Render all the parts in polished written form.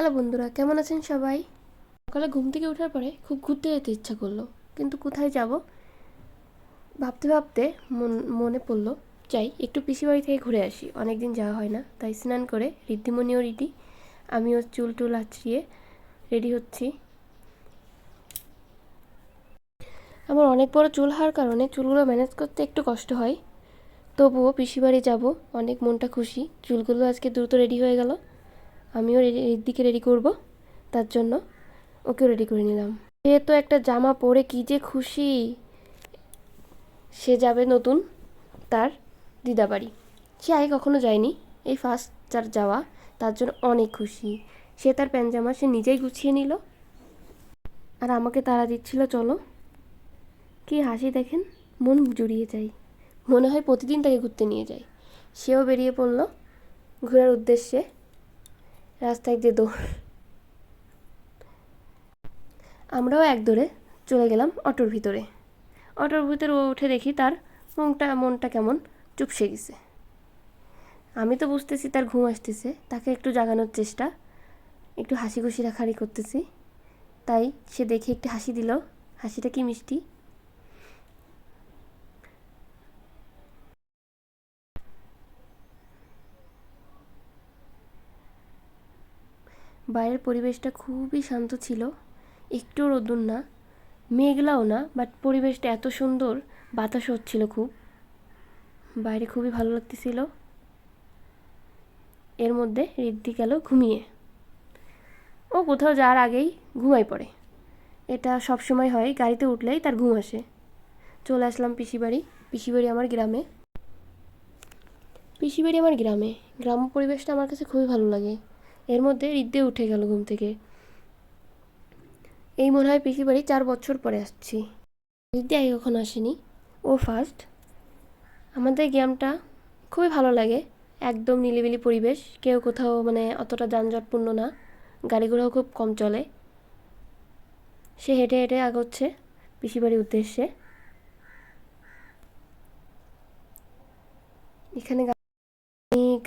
Hello বন্ধুরা, কেমন আছেন সবাই? সকালে ঘুম থেকে ওঠার পরে খুব ঘুরতে যেতে ইচ্ছা করলো, কিন্তু কোথায় যাব ভাবতে ভাবতে মনে পড়লো যাই একটু পিসিবাড়ি থেকে ঘুরে আসি। অনেক দিন যাওয়া হয় না, তাই স্নান করে ঋদ্ধিমণিও রেডি, আমিও চুল টুল আঁচড়িয়ে রেডি হচ্ছি। আমার অনেক বড় চুল হওয়ার কারণে চুলগুলো ম্যানেজ করতে একটু কষ্ট হয়, তবুও পিসিবাড়ি যাব, অনেক মনটা খুশি। চুলগুলো আজকে দ্রুত রেডি হয়ে গেল, আমিও ঋদ্ধিকে রেডি করব, তার জন্য ওকেও রেডি করে নিলাম। সে তো একটা জামা পরে কি যে খুশি, সে যাবে নতুন তার দিদাবাড়ি। সে আগে কখনো যায়নি, এই ফার্স্ট তার যাওয়া, তার জন্য অনেক খুশি। সে তার প্যান্ট সে নিজেই গুছিয়ে নিল, আর আমাকে তাড়া দিচ্ছিল চলো। কি হাসি দেখেন, মন জুড়িয়ে যায়, মনে হয় প্রতিদিন তাকে ঘুরতে নিয়ে যায়। সেও বেরিয়ে পড়ল ঘোরার উদ্দেশ্যে, রাস্তায় দিয়ে দৌড়। আমরাও এক দৌড়ে চলে গেলাম অটোর ভিতরে। অটোর ভিতরে উঠে দেখি তার মনটা কেমন চুপসে গেছে। আমি তো বুঝতেছি তার ঘুম আসতেছে, তাকে একটু জাগানোর চেষ্টা, একটু হাসি খুশি রাখারই করতেছি। তাই সে দেখে একটু হাসি দিল, হাসিটা কি মিষ্টি। বাইরের পরিবেশটা খুবই শান্ত ছিল, একটু রোদ্দুর না, মেঘলাও না, বাট পরিবেশটা এত সুন্দর, বাতাস হচ্ছিল খুব, বাইরে খুবই ভালো লাগতেছিল। এর মধ্যে ঋদ্ধি গেল ঘুমিয়ে। ও কোথাও যাওয়ার আগেই ঘুমাই পড়ে, এটা সব সময় হয়, গাড়িতে উঠলেই তার ঘুম আসে। চলে আসলাম পিসিবাড়ি। পিসিবাড়ি আমার গ্রামে। পিসিবাড়ি আমার গ্রামে, গ্রাম্য পরিবেশটা আমার কাছে খুবই ভালো লাগে। এর মধ্যে ঋদ্ধি উঠে গেল ঘুম থেকে। এই মনে হয় পিসিবাড়ি 4 বছর পরে আসছি। ঋদ্ধি আগে কখনো আসেনি, ও ফার্স্ট। আমাদের গ্রামটা খুবই ভালো লাগে, একদম নিলিবিলি পরিবেশ, কেউ কোথাও অতটা যানজটপূর্ণ না, গাড়ি ঘোড়াও খুব কম চলে। সে হেঁটে হেঁটে আগাচ্ছে পিসিবাড়ির উদ্দেশ্যে। এখানে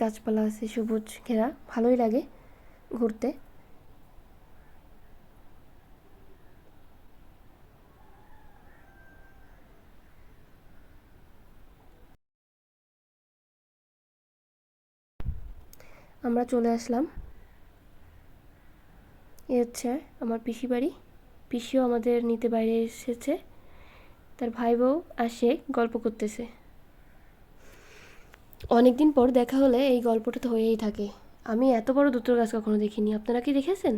গাছপালা আছে, সবুজ ঘেরা, ভালোই লাগে ঘুরতে। আমরা চলে আসলাম, এ হচ্ছে আমার পিসি বাড়ি। পিসিও আমাদের নিতে বাইরে এসেছে, তার ভাই বউ আসে গল্প করতেছে। অনেক দিন পর দেখা হলে এই গল্পটা তো হয়েই থাকে। আমি এত বড় দুটোর গাছ কখনো দেখিনি, আপনারা কি দেখেছেন?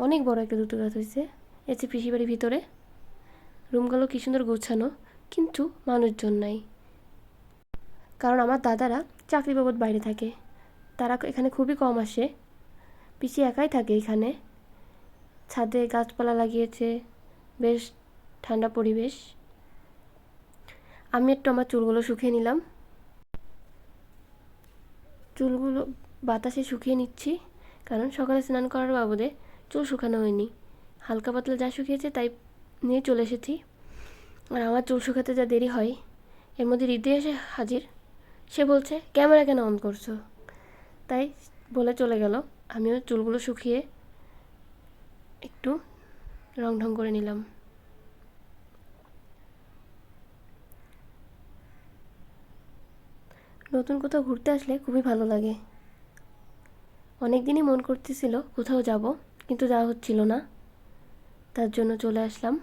অনেক বড় একটা দুটো গাছ হয়েছে। এসে পিসি বাড়ির ভিতরে, রুমগুলো কি সুন্দর গোছানো, কিন্তু মানুষজন নাই, কারণ আমার দাদারা চাকরি বাবদ বাইরে থাকে, তারা এখানে খুবই কম আসে। পিসি একাই থাকে এখানে, ছাদে গাছপালা লাগিয়েছে, বেশ ঠান্ডা পরিবেশ। আমি একটু আমার চুলগুলো শুকিয়ে নিলাম, চুলগুলো বাতাসে শুকিয়ে নিচ্ছি, কারণ সকালে স্নান করার বাবদে চুল শুকানো হয়নি, হালকা পাতলা যা শুকিয়েছে তাই নিয়ে চলে এসেছি। আর আমার চুল শুকাতে যা দেরি হয়, এর মধ্যে ঋদ্ধি এসে হাজির। সে বলছে ক্যামেরা কেন অন করছো, তাই বলে চলে গেল। আমিও চুলগুলো শুকিয়ে একটু রং ঢং করে নিলাম। নতুন কোথাও ঘুরতে আসলে খুবই ভালো লাগে। অনেক দিনই মন করতেছিল কোথাও যাব, কিন্তু যাওয়া হচ্ছিল না, তার জন্য চলে আসলাম।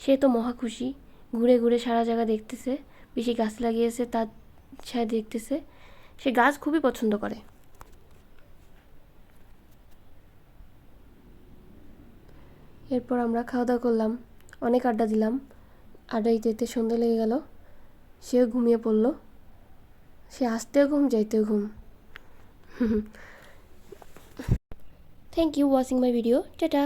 সে তো মহা খুশি, ঘুরে ঘুরে সারা জায়গা দেখতেছে, বেশি গাছ লাগিয়েছে তার ছায়া দেখতেছে, সে গাছ খুবই পছন্দ করে। এরপর আমরা খাওয়া দাওয়া করলাম, অনেক আড্ডা দিলাম, আড্ডা দিতে দিতে সন্ধ্যা লেগে গেল। সেও ঘুমিয়ে পড়ল, সে আসতেও ঘুম যাইতেও ঘুম। Thank you watching my video, tata.